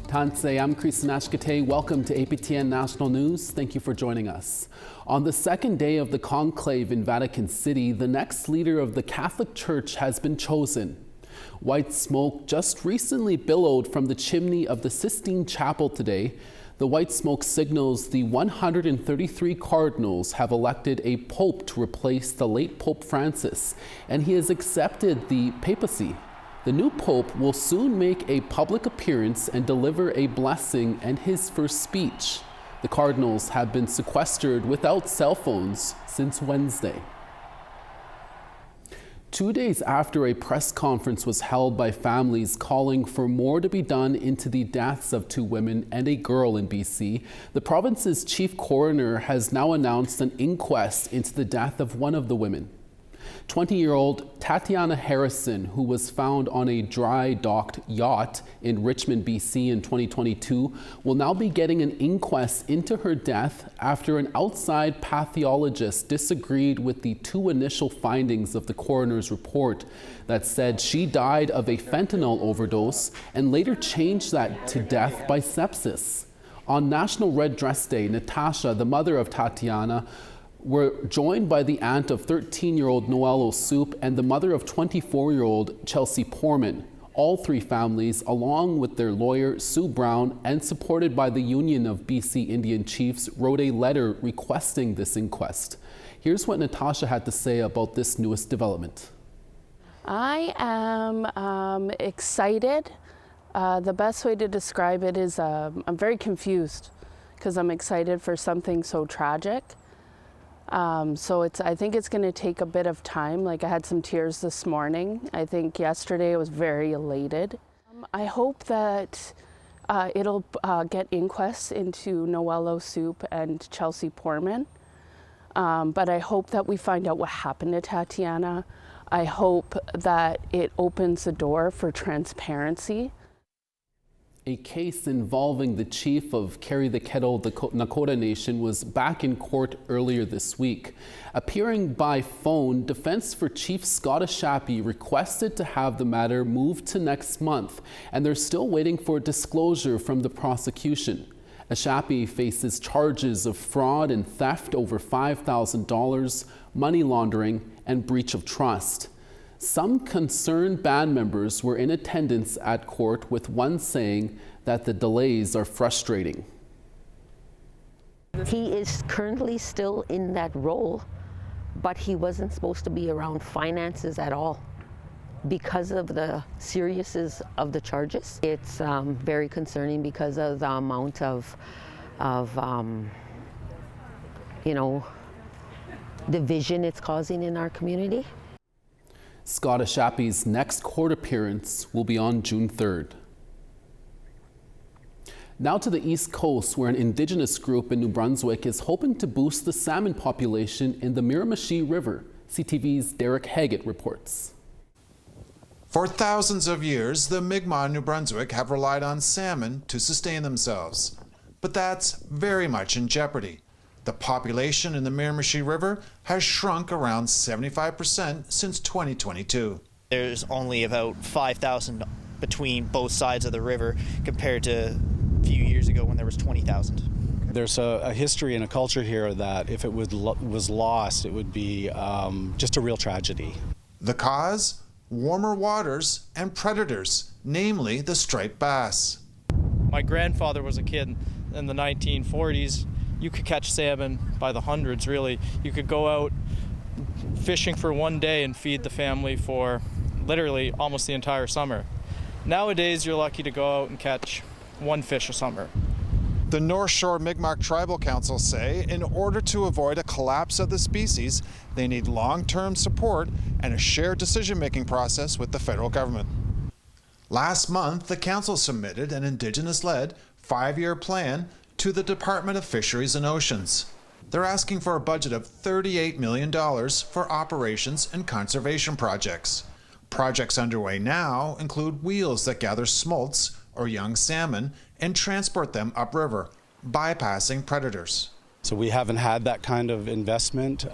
Tansei, I'm Christian Ashkate. Welcome to APTN National News. Thank you for joining us. On the second day of the conclave in Vatican City, the next leader of the Catholic Church has been chosen. White smoke just recently billowed from the chimney of the Sistine Chapel today. The white smoke signals the 133 cardinals have elected a pope to replace the late Pope Francis, and he has accepted the papacy. The new pope will soon make a public appearance and deliver a blessing and his first speech. The cardinals have been sequestered without cell phones since Wednesday. 2 days after a press conference was held by families calling for more to be done into the deaths of 2 women and a girl in BC, the province's chief coroner has now announced an inquest into the death of one of the women. 20-year-old Tatiana Harrison, who was found on a dry-docked yacht in Richmond, BC in 2022, will now be getting an inquest into her death after an outside pathologist disagreed with the 2 initial findings of the coroner's report that said she died of a fentanyl overdose and later changed that to death by sepsis. On National Red Dress Day, Natasha, the mother of Tatiana, were joined by the aunt of 13-year-old Noelle Soup and the mother of 24-year-old Chelsea Porman. All 3 families, along with their lawyer Sue Brown, and supported by the Union of BC Indian Chiefs, wrote a letter requesting this inquest. Here's what Natasha had to say about this newest development. I am excited. The best way to describe it is I'm very confused because I'm excited for something so tragic. I think it's going to take a bit of time. Like, I had some tears this morning. I think yesterday I was very elated. I hope that it'll get inquests into Noelle Soup and Chelsea Porman. But I hope that we find out what happened to Tatiana. I hope that it opens the door for transparency. A case involving the chief of Carry the Kettle, the Nakota Nation, was back in court earlier this week. Appearing by phone, defense for Chief Scott Ashapi requested to have the matter moved to next month, and they're still waiting for disclosure from the prosecution. Ashapi faces charges of fraud and theft over $5,000, money laundering, and breach of trust. Some concerned band members were in attendance at court, with one saying that the delays are frustrating. He is currently still in that role, but he wasn't supposed to be around finances at all because of the seriousness of the charges. It's very concerning because of the amount of division it's causing in our community. Scott Ashapi's next court appearance will be on June 3rd. Now to the East Coast, where an Indigenous group in New Brunswick is hoping to boost the salmon population in the Miramichi River. CTV's Derek Haggett reports. For thousands of years, the Mi'kmaq in New Brunswick have relied on salmon to sustain themselves. But that's very much in jeopardy. The population in the Miramichi River has shrunk around 75% since 2022. There's only about 5,000 between both sides of the river compared to a few years ago when there was 20,000. There's a history and a culture here that if it was lost, it would be just a real tragedy. The cause? Warmer waters and predators, namely the striped bass. My grandfather was a kid in the 1940s. You could catch salmon by the hundreds, really. You could go out fishing for one day and feed the family for literally almost the entire summer. Nowadays, you're lucky to go out and catch 1 fish a summer. The North Shore Mi'kmaq Tribal Council say in order to avoid a collapse of the species, they need long-term support and a shared decision-making process with the federal government. Last month, the council submitted an Indigenous-led 5-year plan to the Department of Fisheries and Oceans. They're asking for a budget of $38 million for operations and conservation projects. Projects underway now include wheels that gather smolts or young salmon and transport them upriver, bypassing predators. So we haven't had that kind of investment.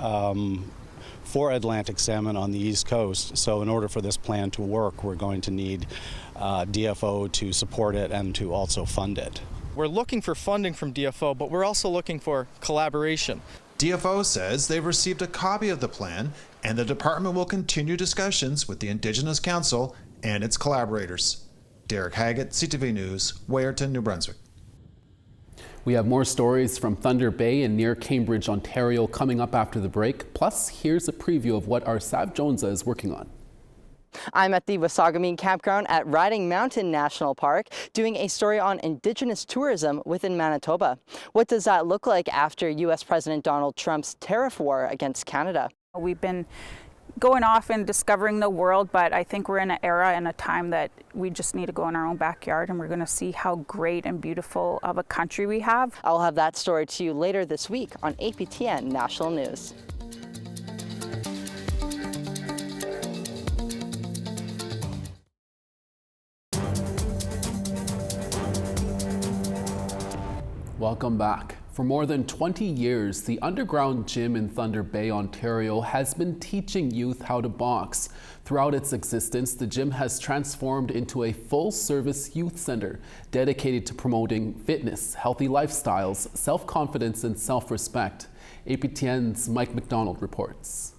for Atlantic salmon on the East Coast. So in order for this plan to work, we're going to need DFO to support it and to also fund it. We're looking for funding from DFO, but we're also looking for collaboration. DFO says they've received a copy of the plan, and the department will continue discussions with the Indigenous Council and its collaborators. Derek Haggett, CTV News, Weyerton, New Brunswick. We have more stories from Thunder Bay and near Cambridge, Ontario coming up after the break. Plus, here's a preview of what our Sav Jonesa is working on. I'm at the Wasagamine Campground at Riding Mountain National Park doing a story on Indigenous tourism within Manitoba. What does that look like after U.S. President Donald Trump's tariff war against Canada? We've been going off and discovering the world, but I think we're in an era and a time that we just need to go in our own backyard, and we're going to see how great and beautiful of a country we have. I'll have that story to you later this week on APTN National News. Welcome back. For more than 20 years, the underground gym in Thunder Bay, Ontario has been teaching youth how to box. Throughout its existence, the gym has transformed into a full-service youth center dedicated to promoting fitness, healthy lifestyles, self-confidence, and self-respect. APTN's Mike McDonald reports.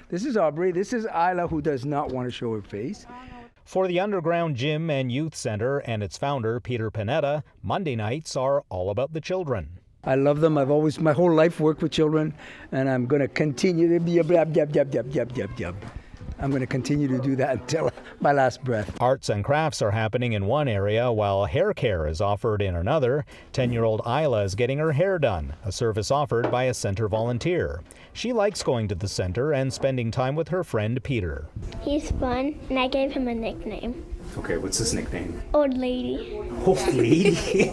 This is Aubrey. This is Isla, who does not want to show her face. For the underground gym and youth center and its founder, Peter Panetta, Monday nights are all about the children. I love them. I've always, my whole life, worked with children, and I'm going to continue. I'm going to continue to do that until my last breath. Arts and crafts are happening in one area while hair care is offered in another. 10-year-old Isla is getting her hair done, a service offered by a center volunteer. She likes going to the center and spending time with her friend Peter. He's fun, and I gave him a nickname. Okay, what's his nickname? Old Lady. Old Lady?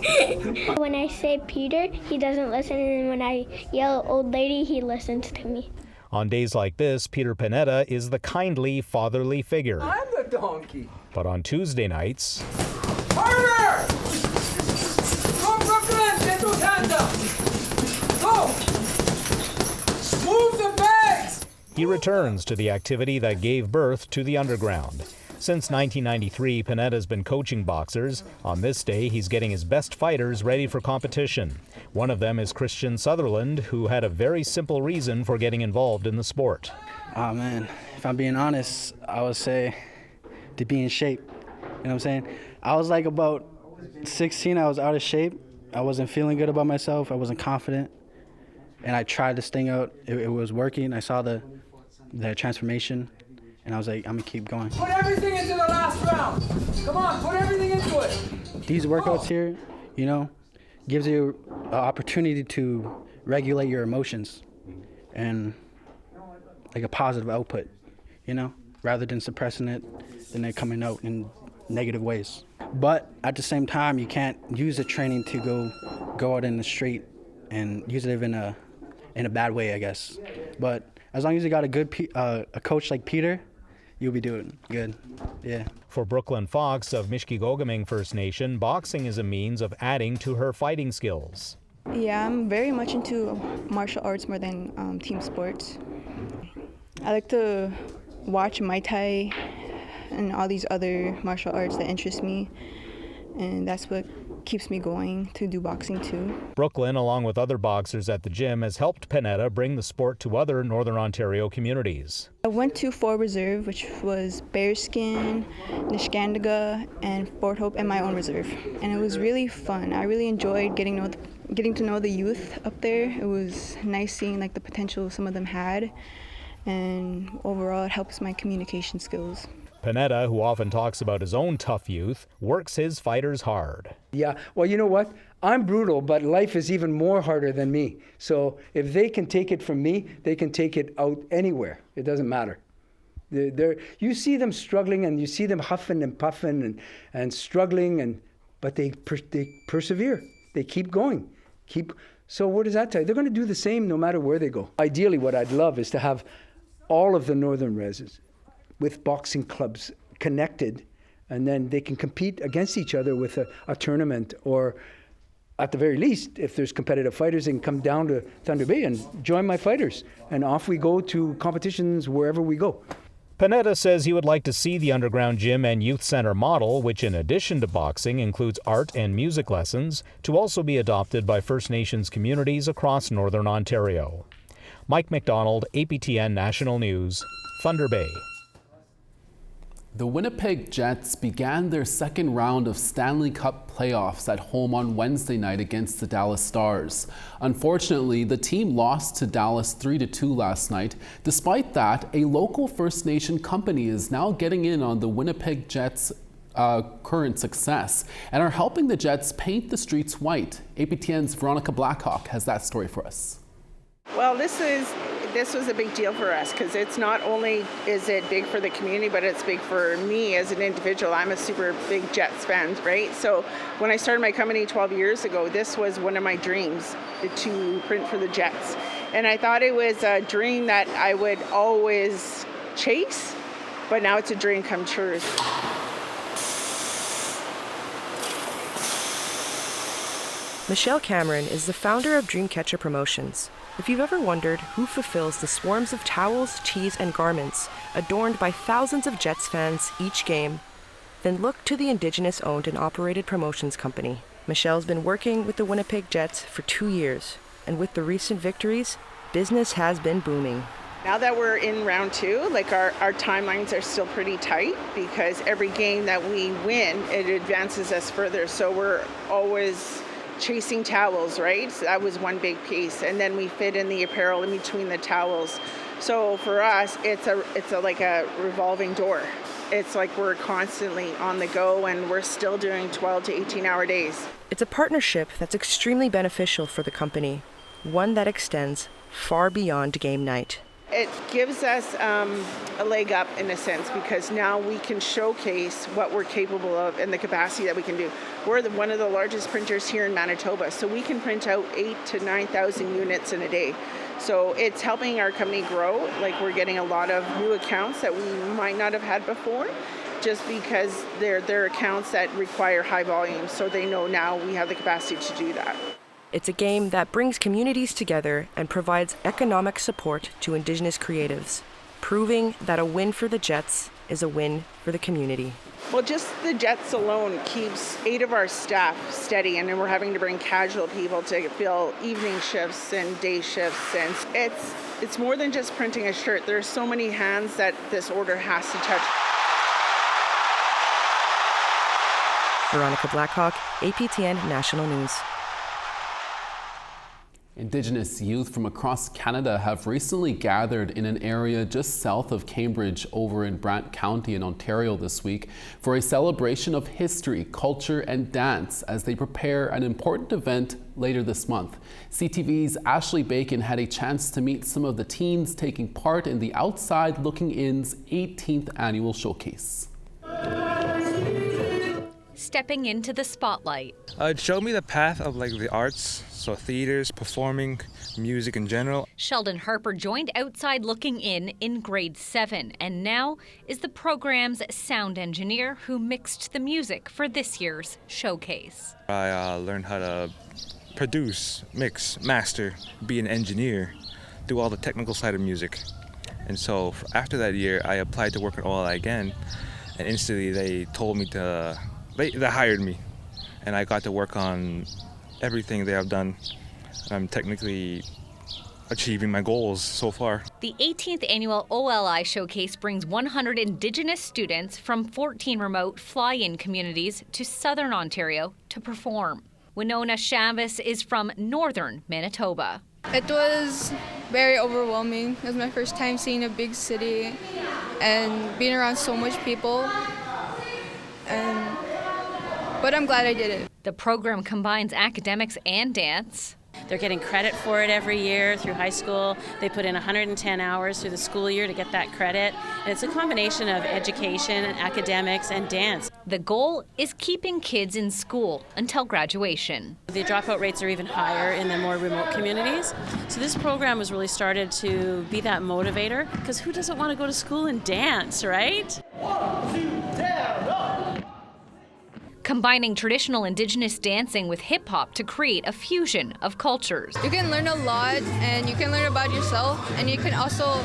When I say Peter, he doesn't listen, and when I yell Old Lady, he listens to me. On days like this, Peter Panetta is the kindly, fatherly figure. I'm the donkey. But on Tuesday nights... Harder! Go, Brooklyn! Get those hands up! Go! Move the bags! He returns to the activity that gave birth to the underground. Since 1993, Panetta's been coaching boxers. On this day, he's getting his best fighters ready for competition. One of them is Christian Sutherland, who had a very simple reason for getting involved in the sport. Oh man, if I'm being honest, I would say to be in shape. You know what I'm saying? I was like about 16, I was out of shape. I wasn't feeling good about myself. I wasn't confident. And I tried this thing out. It was working. I saw the transformation. And I was like, I'm gonna keep going. Put everything into the last round. Come on, put everything into it. These workouts here, you know, gives you an opportunity to regulate your emotions and like a positive output, you know, rather than suppressing it and it coming out in negative ways. But at the same time, you can't use the training to go out in the street and use it in a bad way, I guess. But as long as you got a good a coach like Peter, you'll be doing good, yeah. For Brooklyn Fox of Mishkigogaming First Nation, boxing is a means of adding to her fighting skills. Yeah, I'm very much into martial arts more than team sports. I like to watch Muay Thai and all these other martial arts that interest me, and that's what keeps me going to do boxing too. Brooklyn, along with other boxers at the gym, has helped Panetta bring the sport to other Northern Ontario communities. I went to Fort Reserve, which was Bearskin, Niskandaga, and Fort Hope, and my own reserve. And it was really fun. I really enjoyed getting to know the youth up there. It was nice seeing like the potential some of them had, and overall it helps my communication skills. Panetta, who often talks about his own tough youth, works his fighters hard. Yeah, well, you know what? I'm brutal, but life is even more harder than me. So if they can take it from me, they can take it out anywhere. It doesn't matter. You see them struggling, and you see them huffing and puffing and struggling, but they persevere. They keep going. So what does that tell you? They're going to do the same no matter where they go. Ideally, what I'd love is to have all of the Northern Reses with boxing clubs connected, and then they can compete against each other with a tournament or at the very least, if there's competitive fighters, they can come down to Thunder Bay and join my fighters. And off we go to competitions wherever we go. Panetta says he would like to see the underground gym and youth center model, which in addition to boxing includes art and music lessons, to also be adopted by First Nations communities across Northern Ontario. Mike McDonald, APTN National News, Thunder Bay. The Winnipeg Jets began their second round of Stanley Cup playoffs at home on Wednesday night against the Dallas Stars. Unfortunately, the team lost to Dallas 3-2 last night. Despite that, a local First Nation company is now getting in on the Winnipeg Jets' current success and are helping the Jets paint the streets white. APTN's Veronica Blackhawk has that story for us. Well, this was a big deal for us because it's not only is it big for the community, but it's big for me as an individual. I'm a super big Jets fan, right? So when I started my company 12 years ago, this was one of my dreams, to print for the Jets. And I thought it was a dream that I would always chase, but now it's a dream come true. Michelle Cameron is the founder of Dreamcatcher Promotions. If you've ever wondered who fulfills the swarms of towels, tees, and garments adorned by thousands of Jets fans each game, then look to the Indigenous-owned and operated promotions company. Michelle's been working with the Winnipeg Jets for 2 years, and with the recent victories, business has been booming. Now that we're in round 2, like our timelines are still pretty tight because every game that we win, it advances us further. So we're always chasing towels, right? So that was one big piece, and then we fit in the apparel in between the towels. So for us, it's like a revolving door. It's like we're constantly on the go, and we're still doing 12 to 18-hour days. It's a partnership that's extremely beneficial for the company, one that extends far beyond game night. It gives us a leg up in a sense because now we can showcase what we're capable of and the capacity that we can do. We're one of the largest printers here in Manitoba, so we can print out 8,000 to 9,000 units in a day. So it's helping our company grow. Like we're getting a lot of new accounts that we might not have had before, just because they're accounts that require high volume. So they know now we have the capacity to do that. It's a game that brings communities together and provides economic support to Indigenous creatives, proving that a win for the Jets is a win for the community. Well, just the Jets alone keeps 8 of our staff steady, and then we're having to bring casual people to fill evening shifts and day shifts, and it's more than just printing a shirt. There's so many hands that this order has to touch. Veronica Blackhawk, APTN National News. Indigenous youth from across Canada have recently gathered in an area just south of Cambridge over in Brant County in Ontario this week for a celebration of history, culture and dance as they prepare an important event later this month. CTV's Ashley Bacon had a chance to meet some of the teens taking part in the Outside Looking In's 18th annual showcase. Stepping into the spotlight. It showed me the path of the arts, so theaters, performing, music in general. Sheldon Harper joined Outside Looking in grade 7 and now is the program's sound engineer who mixed the music for this year's showcase. I learned how to produce, mix, master, be an engineer, do all the technical side of music. And so after that year, I applied to work at OLI again, and instantly they told me to They hired me, and I got to work on everything they have done. I'm technically achieving my goals so far. The 18th annual OLI Showcase brings 100 Indigenous students from 14 remote fly-in communities to Southern Ontario to perform. Winona Chavez is from Northern Manitoba. It was very overwhelming. It was my first time seeing a big city and being around so much people. But I'm glad I did it. The program combines academics and dance. They're getting credit for it every year through high school. They put in 110 hours through the school year to get that credit. And it's a combination of education, and academics, and dance. The goal is keeping kids in school until graduation. The dropout rates are even higher in the more remote communities. So this program was really started to be that motivator, because who doesn't want to go to school and dance, right? 1, 2, 10, up. combining traditional Indigenous dancing with hip-hop to create a fusion of cultures. You can learn a lot, and you can learn about yourself, and you can also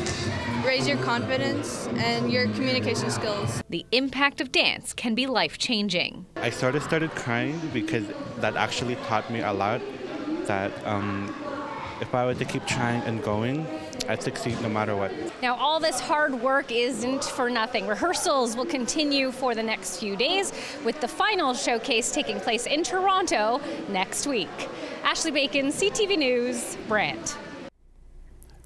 raise your confidence and your communication skills. The impact of dance can be life-changing. I started crying because that actually taught me a lot, that if I were to keep trying and going, I'd succeed no matter what. Now, all this hard work isn't for nothing. Rehearsals will continue for the next few days, with the final showcase taking place in Toronto next week. Ashley Bacon, CTV News, Brant.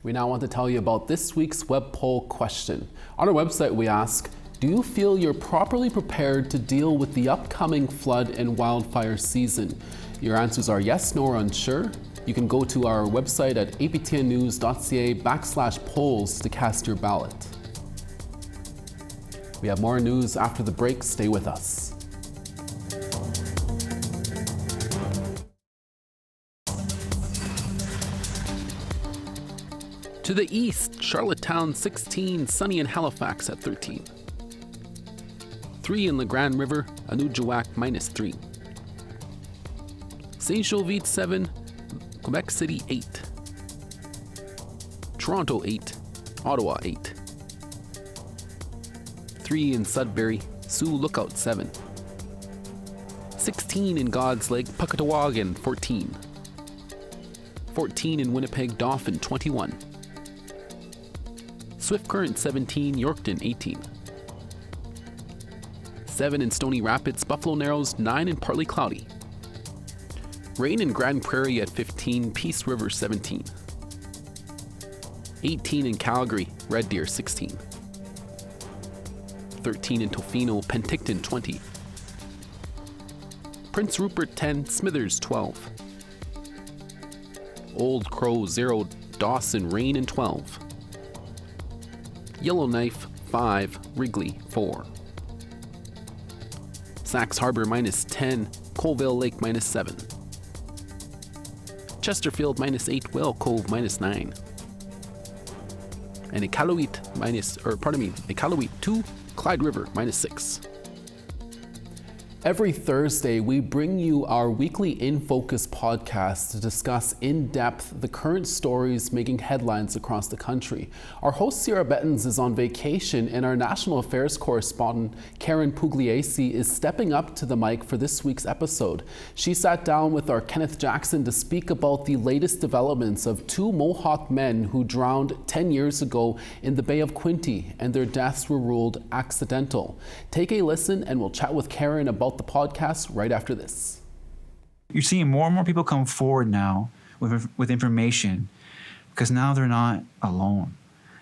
We now want to tell you about this week's web poll question. On our website, we ask, do you feel you're properly prepared to deal with the upcoming flood and wildfire season? Your answers are yes, no, or unsure. You can go to our website at aptnnews.ca/polls to cast your ballot. We have more news after the break. Stay with us. To the east, Charlottetown 16, sunny in Halifax at 13. 3 in the Grand River, Anujiwak -3. Saint Jovite 7, Quebec City 8. Toronto 8, Ottawa 8. 3 in Sudbury, Sioux Lookout 7. 16 in God's Lake, Puckatawagan 14. 14 in Winnipeg, Dauphin 21. Swift Current 17, Yorkton 18. 7 in Stony Rapids, Buffalo Narrows 9 and partly cloudy. Rain in Grand Prairie at 15, Peace River 17. 18 in Calgary, Red Deer 16. 13 in Tofino, Penticton 20. Prince Rupert 10, Smithers 12. Old Crow 0, Dawson, Rain and 12. Yellowknife 5, Wrigley 4. Sax Harbor -10, Colville Lake -7. Chesterfield -8, Whale Cove -9. And Iqaluit Iqaluit 2, Clyde River -6. Every Thursday, we bring you our weekly In Focus podcast to discuss in depth the current stories making headlines across the country. Our host, Sierra Bettens, is on vacation, and our national affairs correspondent, Karen Pugliese, is stepping up to the mic for this week's episode. She sat down with our Kenneth Jackson to speak about the latest developments of 2 Mohawk men who drowned 10 years ago in the Bay of Quinte, and their deaths were ruled accidental. Take a listen, and we'll chat with Karen about the podcast right after this. You're seeing more and more people come forward now with information, because now they're not alone.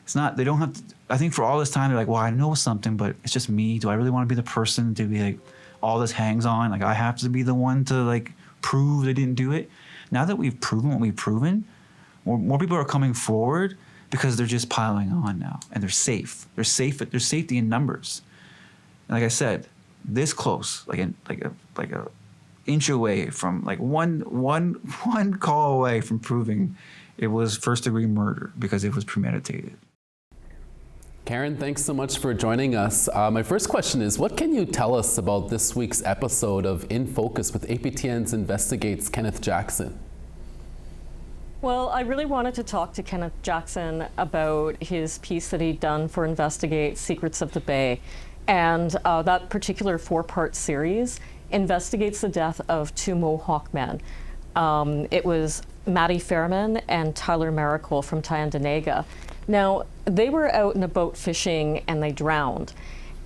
It's not, they don't have to, I think for all this time, they're like, well, I know something, but it's just me. Do I really want to be the person to be like, all this hangs on? Like, I have to be the one to like prove they didn't do it. Now that we've proven what we've proven, more people are coming forward because they're just piling on now, and they're safe. There's safety in numbers. And like I said, this close, like a inch away from, like one call away from proving it was first-degree murder because it was premeditated. Karen, thanks so much for joining us. My first question is, what can you tell us about this week's episode of In Focus with APTN's Investigates Kenneth Jackson? Well, I really wanted to talk to Kenneth Jackson about his piece that he'd done for Investigate Secrets of the Bay. And that particular 4-part series investigates the death of 2 Mohawk men. It was Matty Fairman and Tyler Maracle from Tyendinaga. Now, they were out in a boat fishing and they drowned.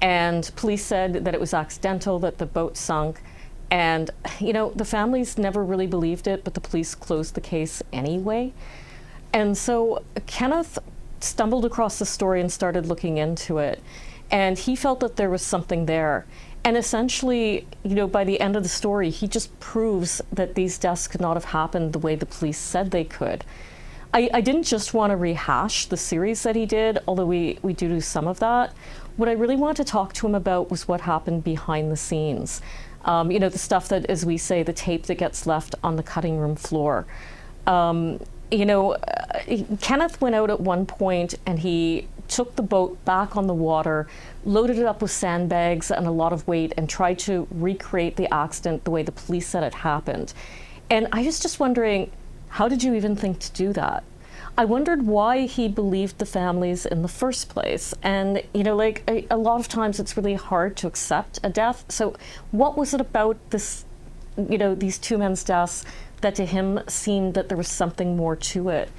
And police said that it was accidental, that the boat sunk. And, you know, the families never really believed it, but the police closed the case anyway. And so Kenneth stumbled across the story and started looking into it. And he felt that there was something there. And essentially, you know, by the end of the story, he just proves that these deaths could not have happened the way the police said they could. I didn't just want to rehash the series that he did, although we do some of that. What I really wanted to talk to him about was what happened behind the scenes. You know, the stuff that, as we say, the tape that gets left on the cutting room floor. You know, Kenneth went out at one point and he took the boat back on the water, loaded it up with sandbags and a lot of weight, and tried to recreate the accident the way the police said it happened. And I was just wondering, how did you even think to do that? I wondered why he believed the families in the first place. And, you know, like a lot of times it's really hard to accept a death. So what was it about this, you know, these two men's deaths that to him seemed that there was something more to it?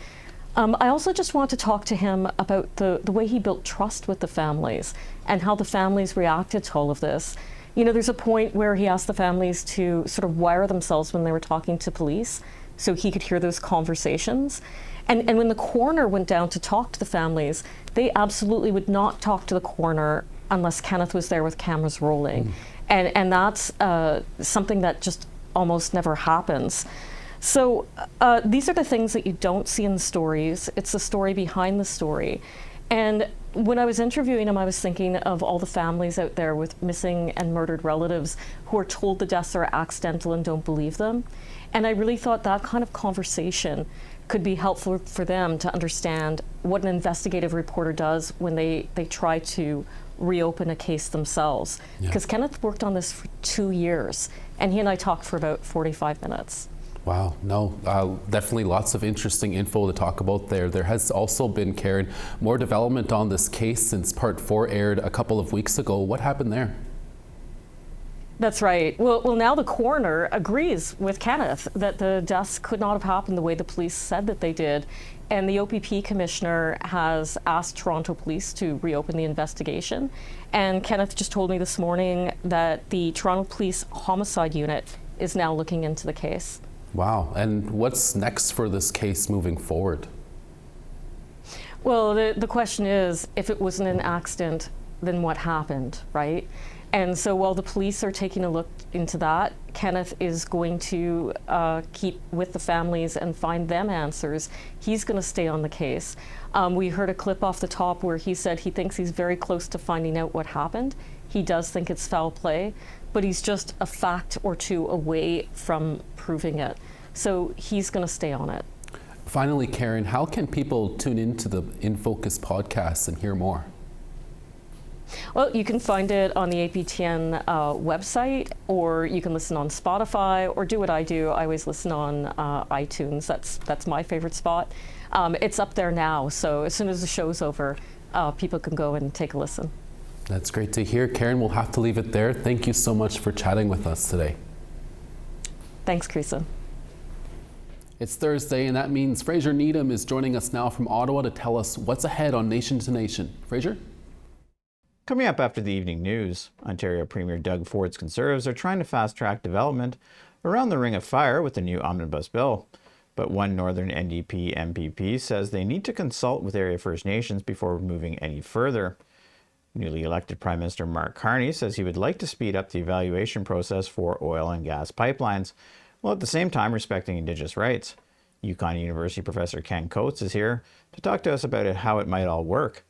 I also just want to talk to him about the way he built trust with the families and how the families reacted to all of this. You know, there's a point where he asked the families to sort of wire themselves when they were talking to police so he could hear those conversations. And when the coroner went down to talk to the families, they absolutely would not talk to the coroner unless Kenneth was there with cameras rolling. And that's something that just almost never happens. So these are the things that you don't see in the stories. It's the story behind the story. And when I was interviewing him, I was thinking of all the families out there with missing and murdered relatives who are told the deaths are accidental and don't believe them. And I really thought that kind of conversation could be helpful for them to understand what an investigative reporter does when they try to reopen a case themselves. Because Kenneth worked on this for 2 years, and he and I talked for about 45 minutes. Wow, no, definitely lots of interesting info to talk about there. There has also been, Karen, more development on this case since Part 4 aired a couple of weeks ago. What happened there? That's right. Well, now the coroner agrees with Kenneth that the deaths could not have happened the way the police said that they did. And the OPP commissioner has asked Toronto Police to reopen the investigation. And Kenneth just told me this morning that the Toronto Police Homicide Unit is now looking into the case. Wow. And what's next for this case moving forward? Well, the question is, if it wasn't an accident, then what happened, right? And so while the police are taking a look into that, Kenneth is going to keep with the families and find them answers. He's going to stay on the case. We heard a clip off the top where he said he thinks he's very close to finding out what happened. He does think it's foul play, but he's just a fact or two away from proving it. So he's going to stay on it. Finally, Karen, how can people tune into the In Focus podcast and hear more? Well, you can find it on the APTN website, or you can listen on Spotify, or do what I do. I always listen on iTunes. That's my favorite spot. It's up there now, so as soon as the show's over, people can go and take a listen. That's great to hear. Karen, we'll have to leave it there. Thank you so much for chatting with us today. Thanks, Creason. It's Thursday, and that means Fraser Needham is joining us now from Ottawa to tell us what's ahead on Nation to Nation. Fraser? Coming up after the evening news, Ontario Premier Doug Ford's Conservatives are trying to fast-track development around the Ring of Fire with the new omnibus bill. But one Northern NDP MPP says they need to consult with area First Nations before moving any further. Newly elected Prime Minister Mark Carney says he would like to speed up the evaluation process for oil and gas pipelines, while at the same time respecting Indigenous rights. Yukon University professor Ken Coates is here to talk to us about how it might all work.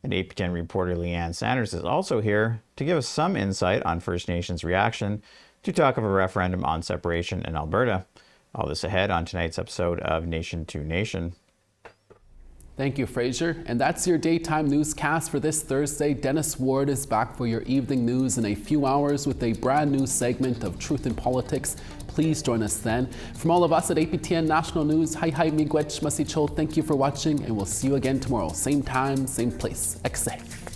And APTN reporter Leanne Sanders is also here to give us some insight on First Nations' reaction to talk of a referendum on separation in Alberta. All this ahead on tonight's episode of Nation to Nation. Thank you, Fraser. And that's your daytime newscast for this Thursday. Dennis Ward is back for your evening news in a few hours with a brand new segment of Truth in Politics. Please join us then. From all of us at APTN National News, hi miigwech masicho. Thank you for watching, and we'll see you again tomorrow. Same time, same place. Ekse.